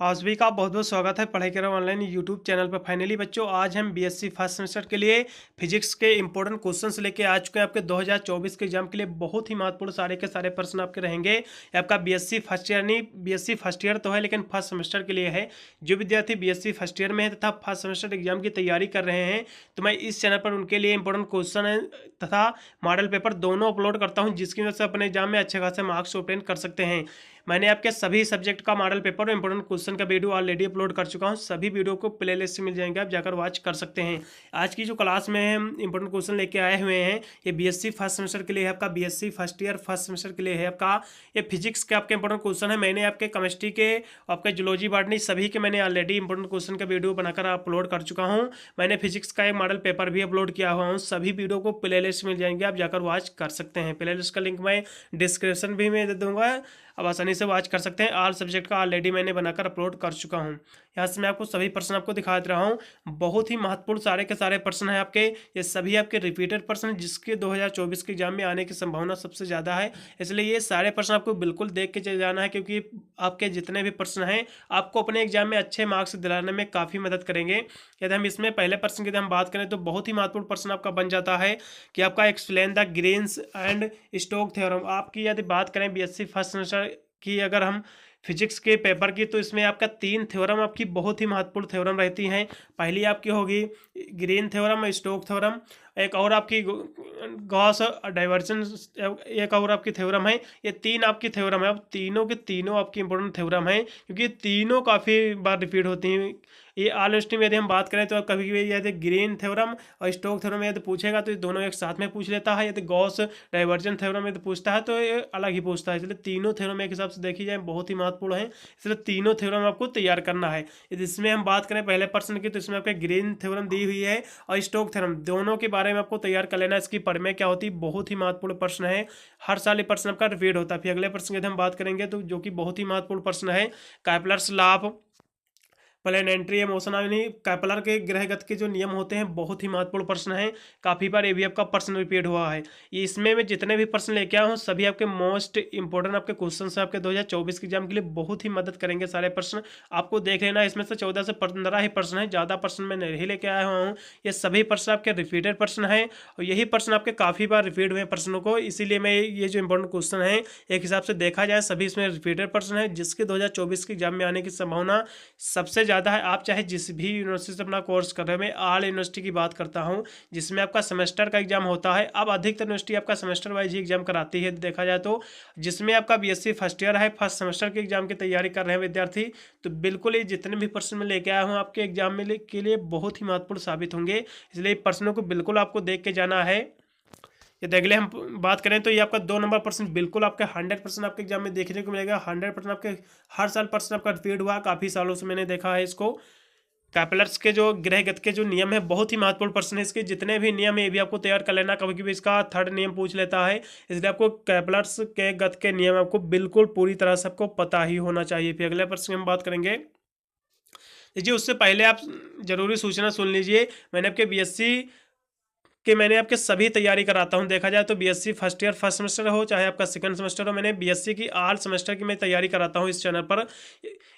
आप सभी का बहुत बहुत स्वागत है पढ़ाई करो ऑनलाइन यूट्यूब चैनल पर। फाइनली बच्चों आज हम बीएससी फर्स्ट सेमेस्टर के लिए फिजिक्स के इंपॉर्टेंट क्वेश्चंस लेके आ चुके हैं। आपके 2024 के एग्जाम के लिए बहुत ही महत्वपूर्ण सारे के सारे प्रश्न आपके रहेंगे। ये आपका बीएससी फर्स्ट ईयर नहीं, बीएससी फर्स्ट ईयर तो है लेकिन फर्स्ट सेमेस्टर के लिए है। जो विद्यार्थी बीएससी फर्स्ट ईयर में है तथा फर्स्ट सेमेस्टर एग्जाम की तैयारी कर रहे हैं तो मैं इस चैनल पर उनके लिए इंपॉर्टेंट क्वेश्चन है तथा मॉडल पेपर दोनों अपलोड करता हूँ, जिसकी वजह से अपने एग्जाम में अच्छे खासे मार्क्स ऑब्टेन कर सकते हैं। मैंने आपके सभी सब्जेक्ट का मॉडल पेपर और इंपॉर्टेंट क्वेश्चन का वीडियो ऑलरेडी अपलोड कर चुका हूं। सभी वीडियो को प्लेलिस्ट से मिल जाएंगे, आप जाकर वॉच कर सकते हैं। आज की जो क्लास में हम इंपॉर्टेंट क्वेश्चन लेके आए हुए हैं, ये बीएससी फर्स्ट सेमेस्टर के लिए है, आपका BSc first year first semester के लिए है। आपका ये फिजिक्स के आपके इंपॉर्टेंट क्वेश्चन है। मैंने आपके केमिस्ट्री के, आपके जूलॉजी, बॉटनी सभी के मैंने ऑलरेडी इंपॉर्टेंट क्वेश्चन का वीडियो बनाकर अपलोड कर चुका हूँ। मैंने फिजिक्स का एक मॉडल पेपर भी अपलोड किया हुआ हूँ। सभी वीडियो को प्लेलिस्ट मिल जाएंगे, आप जाकर वॉच कर सकते हैं। प्लेलिस्ट का लिंक मैं डिस्क्रिप्शन भी में दे दूंगा, अब आसानी से वॉच कर सकते हैं। ऑल सब्जेक्ट का ऑलरेडी मैंने बनाकर अपलोड कर चुका हूं। यहाँ से मैं आपको सभी प्रश्न आपको दिखा दे रहा हूं। बहुत ही महत्वपूर्ण सारे के सारे प्रश्न हैं आपके। ये सभी आपके रिपीटेड प्रश्न हैं, जिसके 2024 के एग्जाम में आने की संभावना सबसे ज़्यादा है। इसलिए ये सारे प्रश्न आपको बिल्कुल देख के चले जाना है, क्योंकि आपके जितने भी प्रश्न हैं आपको अपने एग्जाम में अच्छे मार्क्स दिलाने में काफ़ी मदद करेंगे। यदि हम इसमें पहले प्रश्न की यदि हम बात करें तो बहुत ही महत्वपूर्ण प्रश्न आपका बन जाता है कि आपका explain the Green's and Stokes theorem. आपकी यदि बात करें बीएससी फर्स्ट सेमेस्टर की, अगर हम फिजिक्स के पेपर की, तो इसमें आपका 3 थ्योरम आपकी बहुत ही महत्वपूर्ण थ्योरम रहती हैं। पहली आपकी होगी ग्रीन थ्योरम, स्टोक थ्योरम, एक और आपकी गॉस डाइवर्जेंस, एक और आपकी थ्योरम है। ये 3 आपकी थ्योरम है। अब तीनों के तीनों आपकी इंपॉर्टेंट थ्योरम है, क्योंकि तीनों काफ़ी बार रिपीट होती हैं। ये ऑल यूनिवर्सिटी में यदि हम बात करें तो कभी भी यदि ग्रीन थ्योरम और स्टोक थ्योरम यदि पूछेगा तो ये दोनों एक साथ में पूछ लेता है। यदि गॉस डाइवर्जेंस थ्योरम यदि पूछता है तो ये अलग ही पूछता है। इसलिए तीनों थ्योरम एक हिसाब से देखी जाए बहुत ही महत्वपूर्ण है, इसलिए तीनों थ्योरम आपको तैयार करना है। यदि इसमें हम बात करें पहले प्रश्न की, तो इसमें आपके ग्रीन थ्योरम दी हुई है और स्टोक थ्योरम, दोनों के बारे में आपको तैयार कर लेना। इसकी प्रमेय क्या होती है, बहुत ही महत्वपूर्ण प्रश्न है। हर साल ये प्रश्न आपका रिपीट होता है। फिर अगले प्रश्न की हम बात करेंगे तो जो कि बहुत ही महत्वपूर्ण प्रश्न है, Kepler's law of planetary motion, यानी कैपलर के ग्रहगत के जो नियम होते हैं, बहुत ही महत्वपूर्ण प्रश्न है। काफ़ी बार ये भी आपका प्रश्न रिपीट हुआ है। ये इसमें मैं जितने भी प्रश्न लेके आया हूँ सभी आपके मोस्ट इंपॉर्टेंट आपके क्वेश्चन है। आपके 2024 के एग्जाम के लिए बहुत ही मदद करेंगे सारे प्रश्न। आपको देख लेना, इसमें से 14 से 15 ही प्रश्न है, ज़्यादा प्रश्न मैं नहीं लेके आया हुआ हूँ। ये सभी प्रश्न आपके रिपीटेड प्रश्न हैं और यही प्रश्न आपके काफ़ी बार रिपीट हुए प्रश्नों को, इसीलिए मैं ये जो इंपॉर्टेंट क्वेश्चन है एक हिसाब से देखा जाए सभी इसमें रिपीटेड प्रश्न है, जिसके 2024 के एग्जाम में आने की संभावना सबसे ज़्यादा है। आप चाहे जिस भी यूनिवर्सिटी से अपना कोर्स कर रहे हो, मैं ऑल यूनिवर्सिटी की बात करता हूं जिसमें आपका सेमेस्टर का एग्जाम होता है। अब अधिकतर यूनिवर्सिटी आपका सेमेस्टर वाइज ही एग्जाम कराती है देखा जाए तो। जिसमें आपका बीएससी फर्स्ट ईयर है, फर्स्ट सेमेस्टर की एग्जाम की तैयारी कर रहे हैं विद्यार्थी, तो बिल्कुल ये जितने भी प्रश्न मैं लेके आया हूँ आपके एग्जाम में के लिए बहुत ही महत्वपूर्ण साबित होंगे। इसलिए प्रश्नों को बिल्कुल आपको देख के जाना है। यदि अगले हम बात करें तो ये आपका 2 नंबर प्रश्न बिल्कुल आपके 100% आपके एग्जाम में देखने को मिलेगा। 100% आपके हर साल प्रश्न आपका रिपीट हुआ, काफ़ी सालों से मैंने देखा है इसको। कैपलर्स के जो ग्रहगत के जो नियम है बहुत ही महत्वपूर्ण प्रश्न है। इसके जितने भी नियम है ये भी आपको तैयार कर लेना, कभी कभी इसका थर्ड नियम पूछ लेता है, इसलिए आपको कैपलर्स के गत के नियम आपको बिल्कुल पूरी तरह से आपको पता ही होना चाहिए। फिर अगले प्रश्न की हम बात करेंगे जी, उससे पहले आप जरूरी सूचना सुन लीजिए। मैंने आपके सभी तैयारी कराता हूं। देखा जाए तो BSc first year first semester हो चाहे आपका सेकंड सेमेस्टर हो, मैंने बीएससी की ऑल सेमेस्टर की मैं तैयारी कराता हूं इस चैनल पर।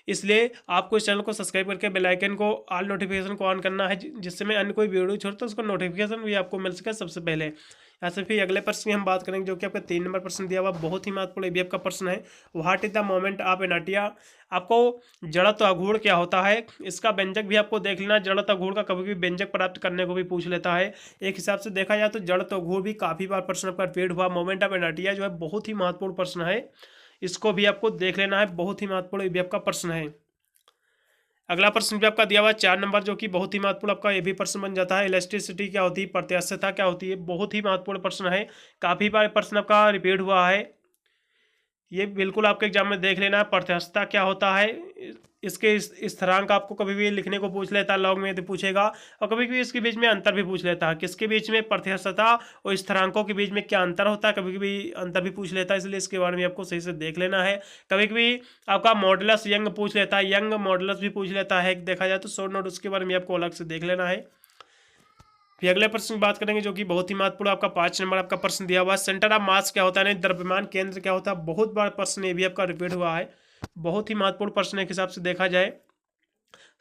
इसलिए आपको इस चैनल को सब्सक्राइब करके बेल आइकन को ऑल नोटिफिकेशन को ऑन करना है, जिससे मैं अन्य कोई वीडियो छोड़ता हूं उसको नोटिफिकेशन भी आपको मिल सके सबसे पहले। यहाँ से फिर अगले प्रश्न की हम बात करेंगे जो कि आपका 3 नंबर प्रश्न दिया हुआ, बहुत ही महत्वपूर्ण एबीएफ का प्रश्न है। What is the moment of inertia. आपको जड़त्व आघूर्ण क्या होता है, इसका व्यंजक भी आपको देख लेना। जड़त्व आघूर्ण का कभी भी व्यंजक प्राप्त करने को भी पूछ लेता है। एक हिसाब से देखा जाए तो जड़त्व आघूर्ण भी काफ़ी बार प्रश्न आपका रिपीट हुआ। मोमेंट ऑफ इनर्टिया जो है बहुत ही महत्वपूर्ण प्रश्न है, इसको भी आपको देख लेना है, बहुत ही महत्वपूर्ण एबीएफ का प्रश्न है। अगला प्रश्न भी आपका दिया हुआ है 4 नंबर, जो कि बहुत ही महत्वपूर्ण आपका ये भी प्रश्न बन जाता है। इलास्टिसिटी क्या होती है, प्रत्यास्थता क्या होती है, बहुत ही महत्वपूर्ण प्रश्न है। काफ़ी बार प्रश्न आपका रिपीट हुआ है, ये बिल्कुल आपके एग्जाम में देख लेना। प्रत्यास्थता क्या होता है, इसके स्थिरांक आपको कभी भी लिखने को पूछ लेता है, लॉग में यदि पूछेगा, और कभी कभी इसके बीच में अंतर भी पूछ लेता है। किसके बीच में, प्रत्यास्थता और स्थिरांकों के बीच में क्या अंतर होता है, कभी कभी अंतर भी पूछ लेता है, इसलिए इसके बारे में आपको सही से देख लेना है। कभी कभी आपका मॉडुलस यंग पूछ लेता है, यंग मॉडुलस भी पूछ लेता है देखा जाए तो शॉर्ट नोट, उसके बारे में आपको अलग से देख लेना है। फिर अगले प्रश्न की बात करेंगे जो कि बहुत ही महत्वपूर्ण आपका 5 नंबर आपका प्रश्न दिया हुआ है। सेंटर ऑफ मास क्या होता है, द्रव्यमान केंद्र क्या होता है, बहुत बार प्रश्न ये भी आपका रिपीट हुआ है। बहुत ही महत्वपूर्ण प्रश्न है, एक हिसाब से देखा जाए।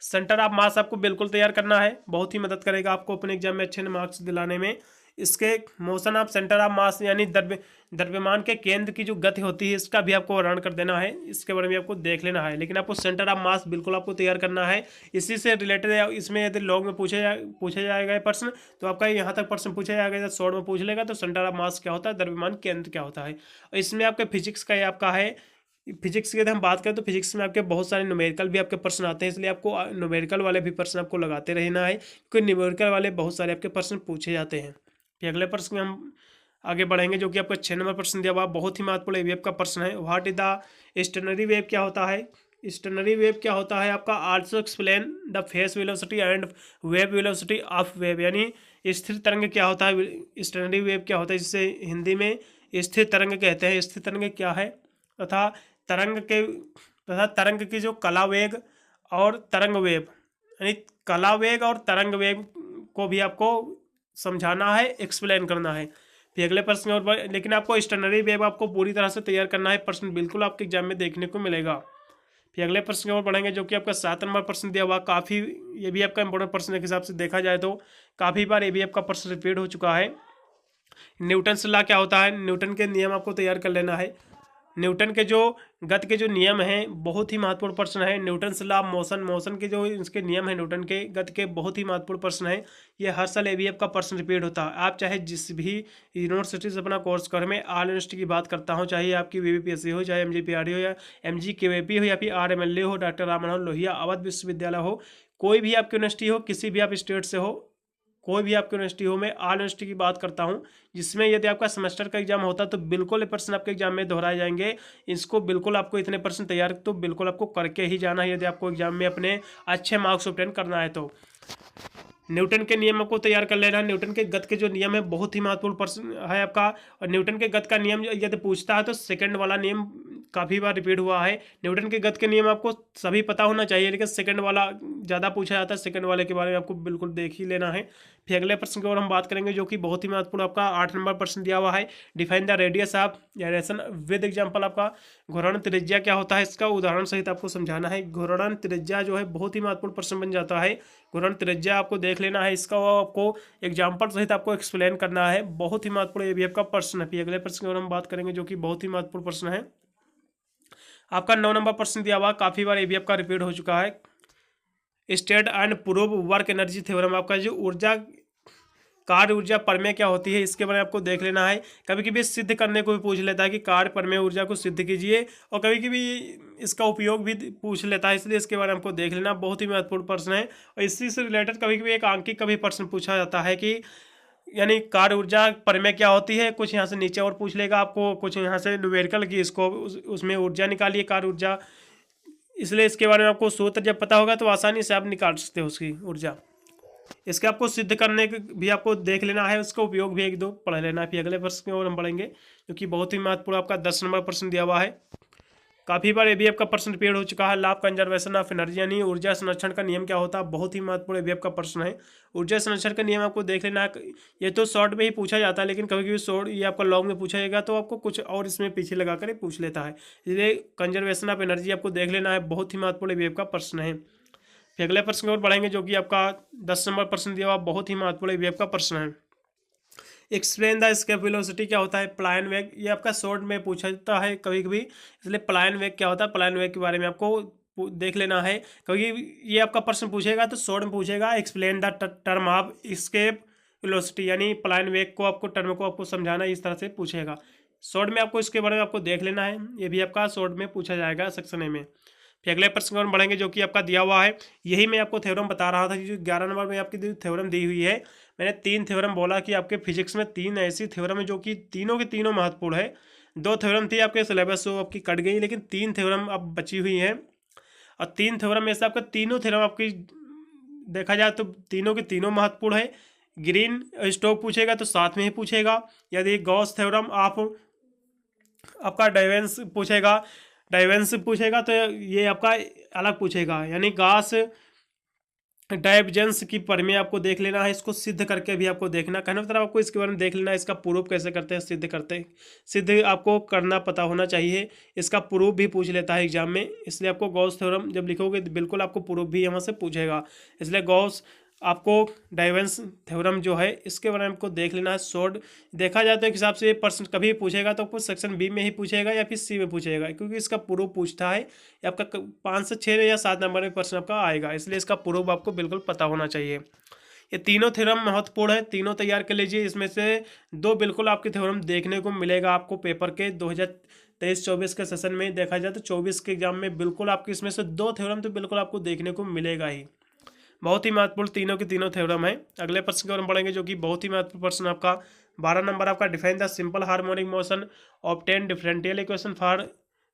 सेंटर ऑफ मास आपको बिल्कुल तैयार करना है, बहुत ही मदद करेगा आपको अपने एग्जाम में अच्छे मार्क्स दिलाने में। इसके motion of centre of mass यानी द्रव्यमान के केंद्र की जो गति होती है, इसका भी आपको वर्णन कर देना है, इसके बारे में आपको देख लेना है। लेकिन आपको सेंटर ऑफ मास बिल्कुल आपको तैयार करना है। इसी से रिलेटेड इसमें यदि लॉन्ग में पूछा जाएगा प्रश्न, तो आपका यहाँ तक प्रश्न पूछा जाएगा। शॉर्ट में पूछ लेगा तो सेंटर ऑफ मास क्या होता है, द्रव्यमान केंद्र क्या होता है। और इसमें आपके फिजिक्स का आपका है, फिजिक्स की यदि हम बात करें तो फिजिक्स में आपके बहुत सारे न्यूमेरिकल भी आपके प्रश्न आते हैं, इसलिए आपको न्यूमेरिकल वाले भी प्रश्न आपको लगाते रहना है, क्योंकि न्यूमेरिकल वाले बहुत सारे आपके प्रश्न पूछे जाते हैं। फिर अगले प्रश्न में हम आगे बढ़ेंगे, जो कि आपका 6 नंबर प्रश्न दिया हुआ, बहुत ही महत्वपूर्ण वेव का प्रश्न है। What is the stationary wave क्या होता है? स्टेशनरी वेव क्या होता है आपका? Also explain the face velocity and wave velocity of wave, यानी स्थिर तरंग क्या होता है, स्टेशनरी वेव क्या होता है, जिसे हिंदी में स्थिर तरंग कहते हैं। स्थिर तरंग क्या है, तथा तरंग की जो कला वेग और तरंग वेव, यानी कला वेग और तरंग वेग को भी आपको समझाना है, एक्सप्लेन करना है। फिर अगले प्रश्न और, लेकिन आपको स्टेशनरी वेव आपको पूरी तरह से तैयार करना है, प्रश्न बिल्कुल आपके एग्जाम में देखने को मिलेगा। फिर अगले प्रश्न की ओर बढ़ेंगे, जो कि आपका 7 नंबर प्रश्न दिया हुआ, काफ़ी ये भी आपका इंपॉर्टेंट प्रश्न के हिसाब से देखा जाए तो काफ़ी बार ये भी आपका प्रश्न रिपीट हो चुका है। न्यूटन लॉ क्या होता है? न्यूटन के नियम आपको तैयार कर लेना है। न्यूटन के जो गति के जो नियम हैं, बहुत ही महत्वपूर्ण प्रश्न है। न्यूटन लॉ ऑफ मोशन के जो इसके नियम हैं न्यूटन के गति के, बहुत ही महत्वपूर्ण प्रश्न है। ये हर साल एबीएफ का प्रश्न रिपीट होता है। आप चाहे जिस भी यूनिवर्सिटी से अपना कोर्स कर, मैं ऑल यूनिवर्सिटी की बात करता हूँ, चाहे आपकी वीवीपीएससी हो, चाहे एमजीपीआरडी हो, या एमजीकेवीपी हो, या फिर आरएमएलए हो, डॉक्टर राम मनोहर लोहिया अवध विश्वविद्यालय हो, कोई भी आपकी यूनिवर्सिटी हो, किसी भी आप स्टेट से हो, कोई भी आपकी यूनिवर्सिटी हो, मैं ऑल यूनिवर्सिटी की बात करता हूं, जिसमें यदि आपका सेमेस्टर का एग्जाम होता तो बिल्कुल ये प्रश्न आपके एग्जाम में दोहराए जाएंगे। इसको बिल्कुल आपको इतने प्रश्न तैयार तो बिल्कुल आपको करके ही जाना है, यदि आपको एग्जाम में अपने अच्छे मार्क्स ऑब्टेन करना है तो। न्यूटन के नियम को तैयार कर लेना। न्यूटन के गति के जो नियम है, बहुत ही महत्वपूर्ण प्रश्न है आपका। और न्यूटन के गति का नियम यदि पूछता है तो सेकंड वाला नियम काफ़ी बार रिपीट हुआ है। न्यूटन के गति के नियम आपको सभी पता होना चाहिए, लेकिन सेकंड वाला ज़्यादा पूछा जाता है, सेकंड वाले के बारे में आपको बिल्कुल देख ही लेना है। फिर अगले प्रश्न की ओर हम बात करेंगे, जो कि बहुत ही महत्वपूर्ण आपका 8 नंबर प्रश्न दिया हुआ है। Define the radius of generation with example. आपका घूर्णन त्रिज्या क्या होता है, इसका उदाहरण सहित आपको समझाना है। घूर्णन त्रिज्या जो है बहुत ही महत्वपूर्ण प्रश्न बन जाता है। घूर्णन त्रिज्या आपको देख लेना है, इसका आपको एग्जाम्पल सहित आपको एक्सप्लेन करना है, बहुत ही महत्वपूर्ण एबीएफ का प्रश्न है। फिर अगले प्रश्न की ओर हम बात करेंगे, जो कि बहुत ही महत्वपूर्ण प्रश्न है आपका 9 नंबर प्रश्न दिया हुआ, काफ़ी बार एबीएफ का रिपीट हो चुका है। State and prove work energy theorem. आपका जो ऊर्जा कार्य ऊर्जा परमेय क्या होती है, इसके बारे में आपको देख लेना है। कभी कभी सिद्ध करने को भी पूछ लेता है कि कार्य परमेय ऊर्जा को सिद्ध कीजिए, और कभी कभी इसका उपयोग भी पूछ लेता है, इसलिए इसके बारे में आपको देख लेना, बहुत ही महत्वपूर्ण प्रश्न है। और इसी से रिलेटेड कभी कभी एक आंकिक का भी प्रश्न पूछा जाता है कि यानी कार्य ऊर्जा परमेय क्या होती है, कुछ यहाँ से नीचे और पूछ लेगा आपको, कुछ यहाँ से न्यूमेरिकल की इसको उसमें ऊर्जा निकालिए कार्य ऊर्जा, इसलिए इसके बारे में आपको सूत्र जब पता होगा तो आसानी से आप निकाल सकते हो उसकी ऊर्जा। इसके आपको सिद्ध करने भी आपको देख लेना है, उसका उपयोग भी एक दो पढ़ लेना है। फिर अगले प्रश्न की ओर हम बढ़ेंगे, जो कि बहुत ही महत्वपूर्ण आपका 10 नंबर प्रश्न दिया हुआ है। काफ़ी बार एबीएफ का प्रश्न रिपीट हो चुका है। लॉ कंजर्वेशन ऑफ एनर्जी, यानी ऊर्जा संरक्षण का नियम क्या होता है, बहुत ही महत्वपूर्ण एबीएफ का प्रश्न है। ऊर्जा संरक्षण का नियम आपको देख लेना है। ये तो शॉर्ट में ही पूछा जाता है, लेकिन कभी कभी शॉर्ट ये आपका लॉन्ग में पूछा जाएगा तो आपको कुछ और इसमें पीछे लगा कर पूछ लेता है, इसलिए कंजर्वेशन ऑफ एनर्जी आपको देख लेना है, बहुत ही महत्वपूर्ण एबीएफ का प्रश्न है। फिर अगले प्रश्न की ओर बढ़ेंगे, जो कि आपका 10 नंबर प्रश्न दिया हुआ, बहुत ही महत्वपूर्ण एबीएफ का प्रश्न है। एक्सप्लेन द एस्केप वेलोसिटी क्या होता है, पलायन वेग, ये आपका शॉर्ट में पूछा जाता है कभी कभी, इसलिए पलायन वेग क्या होता है, पलायन वेग के बारे में आपको देख लेना है। कभी ये आपका प्रश्न पूछेगा तो शॉर्ट में पूछेगा, explain the term of escape velocity, यानी पलायन वेग को आपको टर्म को आपको समझाना, इस तरह से पूछेगा। शॉर्ट में आपको इसके बारे में आपको देख लेना है, ये भी आपका शॉर्ट में पूछा जाएगा सेक्शन ए में। फिर अगले प्रश्न में बढ़ेंगे, जो कि आपका दिया हुआ है, यही मैं आपको थ्योरम बता रहा था कि जो 11 नंबर में आपकी थ्योरम दी हुई है, मैंने 3 थ्योरम बोला कि आपके फिजिक्स में 3 ऐसी थ्योरम है जो कि तीनों की तीनों महत्वपूर्ण है। 2 थ्योरम थी आपके सिलेबस से आपकी कट गई, लेकिन 3 थ्योरम अब बची हुई हैं, और 3 थ्योरम में से आपका तीनों थ्योरम आपकी देखा जाए तो तीनों के तीनों महत्वपूर्ण है। ग्रीन स्टोक पूछेगा तो साथ में ही पूछेगा। यदि गॉस थ्योरम आपका डाइवेंस पूछेगा तो ये आपका अलग पूछेगा, यानी गॉस डाइवर्जेंस की परिमेय आपको देख लेना है, इसको सिद्ध करके भी आपको देखना, कहने मतलब आपको इसके बारे में देख लेना है, इसका प्रूफ कैसे करते हैं, सिद्ध करते हैं, सिद्ध आपको करना पता होना चाहिए। इसका प्रूफ भी पूछ लेता है एग्जाम में, इसलिए आपको गॉस थ्योरम जब लिखोगे तो बिल्कुल आपको प्रूफ भी यहाँ से पूछेगा। इसलिए गॉस आपको डाइवर्जेंस थ्योरम जो है इसके बारे में आपको देख लेना है। शॉर्ट देखा जाए तो एक हिसाब से प्रश्न कभी पूछेगा तो आपको सेक्शन बी में ही पूछेगा या फिर सी में पूछेगा, क्योंकि इसका प्रूफ पूछता है। आपका 5 से 6 या 7 नंबर में प्रश्न आपका आएगा, इसलिए इसका प्रूफ आपको बिल्कुल पता होना चाहिए। ये तीनों थ्योरम महत्वपूर्ण है, तीनों तैयार कर लीजिए। इसमें से 2 बिल्कुल आपके थ्योरम देखने को मिलेगा आपको पेपर के 2023-24 के सेशन में। देखा जाए तो 24 के एग्जाम में बिल्कुल आपके इसमें से 2 थ्योरम तो बिल्कुल आपको देखने को मिलेगा ही। बहुत ही महत्वपूर्ण तीनों के तीनों थ्योरम है। अगले प्रश्न की ओर हम पढ़ेंगे जो कि बहुत ही महत्वपूर्ण प्रश्न आपका 12 नंबर आपका, define the simple harmonic motion, obtain differential equation for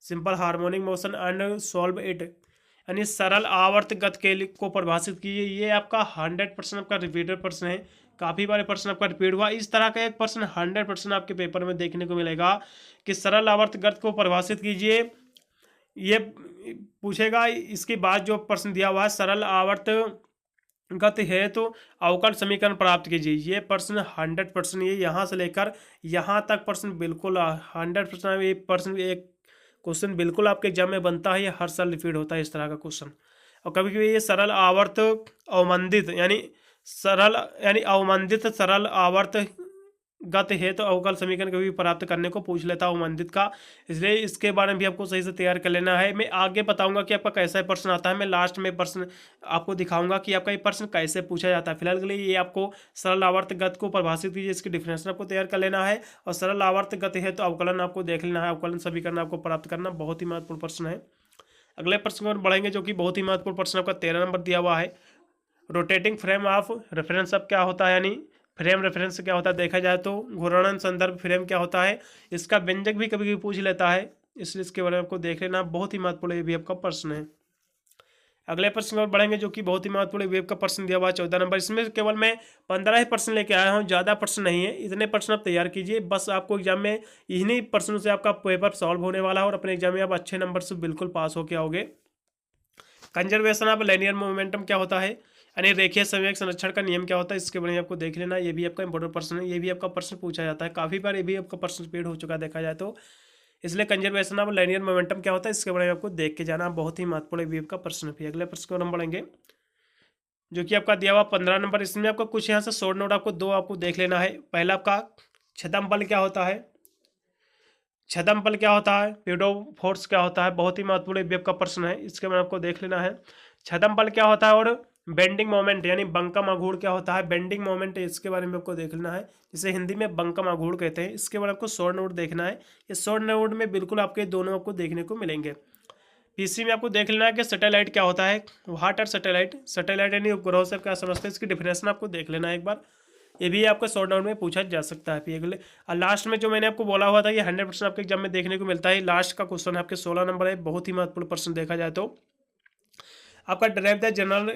simple harmonic motion and solve it. यानी सरल आवर्त गति के लिए को परिभाषित कीजिए। ये आपका 100% आपका रिपीटेड प्रश्न है, काफ़ी बार प्रश्न आपका रिपीट हुआ। इस तरह का एक प्रश्न 100% आपके पेपर में देखने को मिलेगा कि सरल आवर्त गति को परिभाषित कीजिए। ये पूछेगा, इसके बाद जो प्रश्न दिया हुआ है सरल आवर्त गति है तो अवकल समीकरण प्राप्त कीजिए। ये प्रश्न 100% ये यहाँ से लेकर यहाँ तक प्रश्न बिल्कुल 100% ये प्रश्न, एक क्वेश्चन बिल्कुल आपके एग्जाम में बनता है। ये हर साल रिपीट होता है इस तरह का क्वेश्चन। और कभी कभी ये सरल आवर्त अवमंदित यानी अवमंदित सरल आवर्त गति है तो अवकल समीकरण कभी प्राप्त करने को पूछ लेता है अवमंदित का, इसलिए इसके बारे में भी आपको सही से तैयार कर लेना है। मैं आगे बताऊंगा कि आपका कैसा प्रश्न आता है, मैं लास्ट में प्रश्न आपको दिखाऊंगा कि आपका ये प्रश्न कैसे पूछा जाता है। फिलहाल के लिए ये आपको सरल आवर्त गति को परिभाषित कीजिए, इसकी डिफिनेशन आपको तैयार कर लेना है। और सरल आवर्त गति है तो अवकलन आपको देख लेना है, अवकलन समीकरण आपको प्राप्त करना बहुत ही महत्वपूर्ण प्रश्न है। अगले प्रश्न को बढ़ेंगे जो कि बहुत ही महत्वपूर्ण प्रश्न आपका 13 नंबर दिया हुआ है। रोटेटिंग फ्रेम ऑफ रेफरेंस अब क्या होता है, यानी फ्रेम रेफरेंस क्या होता है। देखा जाए तो घूर्णन संदर्भ फ्रेम क्या होता है, इसका व्यंजक भी कभी कभी पूछ लेता है, इसलिए इसके बारे में आपको देख लेना, बहुत ही महत्वपूर्ण ये भी आपका प्रश्न है। अगले प्रश्न और बढ़ेंगे जो कि बहुत ही महत्वपूर्ण वेब का प्रश्न दिया हुआ है 14 नंबर। इसमें केवल मैं 15 ही प्रश्न लेके आया हूँ, ज़्यादा प्रश्न नहीं है। इतने प्रश्न आप तैयार कीजिए, बस आपको एग्जाम में इन्हीं प्रश्नों से आपका पेपर सॉल्व होने वाला है और अपने एग्जाम में आप अच्छे नंबर से बिल्कुल पास होके आओगे। कंजर्वेशन ऑफ लीनियर मोमेंटम क्या होता है, यानी रेखीय संवेग संरक्षण का नियम क्या होता है, इसके बारे में आपको देख लेना। ये भी आपका इंपॉर्टेंट प्रश्न है, ये भी आपका प्रश्न पूछा जाता है काफ़ी बार, ये भी आपका प्रश्न रिपीट हो चुका है देखा जाए तो। इसलिए कंजर्वेशन ऑफ लीनियर मोमेंटम क्या होता है इसके बारे में आपको देख के जाना, बहुत ही महत्वपूर्ण भी आपका प्रश्न भी। अगले प्रश्न को हम बढ़ेंगे जो कि आपका दिया हुआ 15 नंबर। इसमें आपको कुछ यहाँ से शॉर्ट नोट आपको 2 आपको देख लेना है। पहला आपका छदम बल क्या होता है, छदम बल क्या होता है, पीडो फोर्स क्या होता है, बहुत ही महत्वपूर्ण वेब का प्रश्न है, इसके बारे में आपको देख लेना है। छदम बल क्या होता है और बेंडिंग मोमेंट यानी बंकम आघूर्ण क्या होता है, बेंडिंग मोमेंट इसके बारे में आपको देख लेना है, जिसे हिंदी में बंकम आघूर्ण कहते हैं। इसके बारे में आपको शॉर्ट नोट देखना है, ये शॉर्ट नोट में बिल्कुल आपके दोनों आपको देखने को मिलेंगे। पीसी में आपको देख लेना है कि सैटेलाइट क्या होता है, व्हाट आर सैटेलाइट, सैटेलाइट यानी उपग्रह से क्या समझते हैं, इसकी डिफिनेशन आपको देख लेना है एक बार, ये भी आपका शॉर्ट नोट में पूछा जा सकता है। अगले और लास्ट में जो मैंने आपको बोला हुआ था ये 100% आपके एग्जाम में देखने को मिलता है। लास्ट का क्वेश्चन आपके 16 नंबर है, बहुत ही महत्वपूर्ण प्रश्न देखा जाए तो आपका drive the general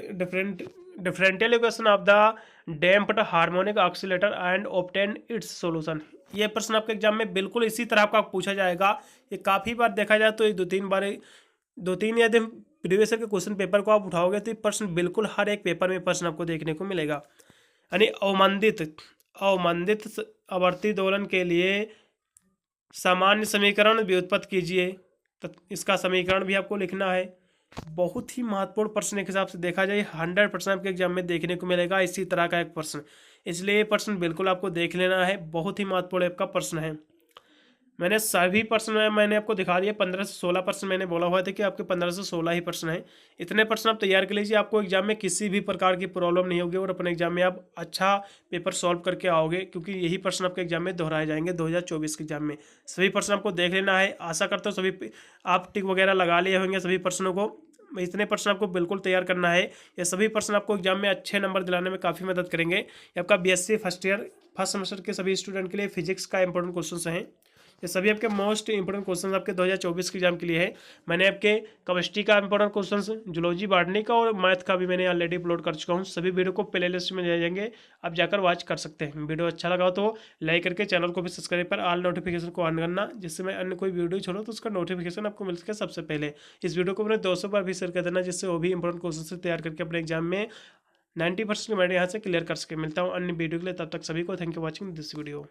differential equation of the damped harmonic oscillator and obtain it's solution. ये प्रश्न आपके एग्जाम में बिल्कुल इसी तरह का पूछा जाएगा। ये काफ़ी बार देखा जाए तो ये 2-3 या दिन प्रीवियस ईयर के क्वेश्चन पेपर को आप उठाओगे तो ये प्रश्न बिल्कुल हर एक पेपर में प्रश्न आपको देखने को मिलेगा। यानी अवमंदित आवर्ती दोलन के लिए सामान्य समीकरण व्युत्पत्ति कीजिए, तो इसका समीकरण भी आपको लिखना है। बहुत ही महत्वपूर्ण प्रश्न के हिसाब से देखा जाए 100% आपके एग्जाम में देखने को मिलेगा इसी तरह का एक प्रश्न, इसलिए ये प्रश्न बिल्कुल आपको देख लेना है, बहुत ही महत्वपूर्ण आपका प्रश्न है। मैंने सभी प्रश्न मैंने आपको दिखा दिया, 15 से 16 प्रश्न मैंने बोला हुआ था कि आपके 15 से 16 ही प्रश्न हैं। इतने प्रश्न आप तैयार कर लीजिए, आपको एग्जाम में किसी भी प्रकार की प्रॉब्लम नहीं होगी और अपने एग्जाम में आप अच्छा पेपर सॉल्व करके आओगे, क्योंकि यही प्रश्न आपके एग्जाम में दोहराए जाएंगे 2024 के एग्जाम में। सभी प्रश्न आपको देख लेना है, आशा करता हूँ सभी आप टिक वगैरह लगा लिए होंगे सभी प्रश्नों को। इतने प्रश्न आपको बिल्कुल तैयार करना है, ये सभी प्रश्न आपको एग्जाम में अच्छे नंबर दिलाने में काफ़ी मदद करेंगे। ये आपका बीएससी फर्स्ट सेमेस्टर के सभी स्टूडेंट के लिए फिजिक्स का इंपॉर्टेंट क्वेश्चन हैं। ये सभी आपके मोस्ट इंपोर्टेंट क्वेश्चन आपके 2024 के एग्जाम के लिए है। मैंने आपके केमिस्ट्री का इंपॉर्टेंट क्वेश्चन, जूलॉजी, बॉटनी का और मैथ का भी मैंने ऑलरेडी अपलोड कर चुका हूँ। सभी वीडियो को प्ले लिस्ट में ले जाएंगे, आप जाकर वॉच कर सकते हैं। वीडियो अच्छा लगा तो लाइक करके चैनल को भी सब्सक्राइब पर ऑल नोटिफिकेशन को ऑन करना, जिससे मैं अन्य कोई वीडियो छोड़ूँ तो उसका नोटिफिकेशन आपको मिल सके सबसे पहले। इस वीडियो को अपने दोस्तों पर भी शेयर कर देना, जिससे वो भी इंपॉर्टेंट क्वेश्चन से तैयार करके अपने एग्जाम में 90% मैंने यहाँ से क्लियर कर सके। मिलता हूँ अन्य वीडियो के लिए, तब तक सभी को thank you watching this video.